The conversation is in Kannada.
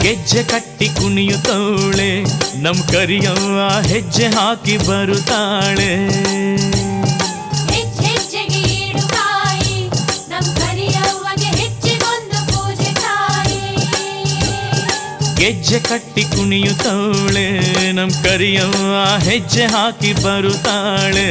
ಗೆಜ್ಜೆ ಕಟ್ಟಿ ಕುಣಿಯುತ್ತವಳೆ ನಮ್ ಕರಿಯವ್ವ ಹೆಜ್ಜೆ ಹಾಕಿ ಬರುತ್ತಾಳೆ. ಹೆಜ್ಜೆಗೆ ಇಡುಗಾಯಿ ನಮ್ ಕರಿಯವ್ವಗೆ ಹೆಚ್ಚಿಗೊಂದು ಪೂಜೆ ತಾಯಿ. ಗೆಜ್ಜೆ ಕಟ್ಟಿ ಕುಣಿಯುತ್ತವಳೆ ನಮ್ ಕರಿಯವ್ವ ಹೆಜ್ಜೆ ಹಾಕಿ ಬರುತ್ತಾಳೆ.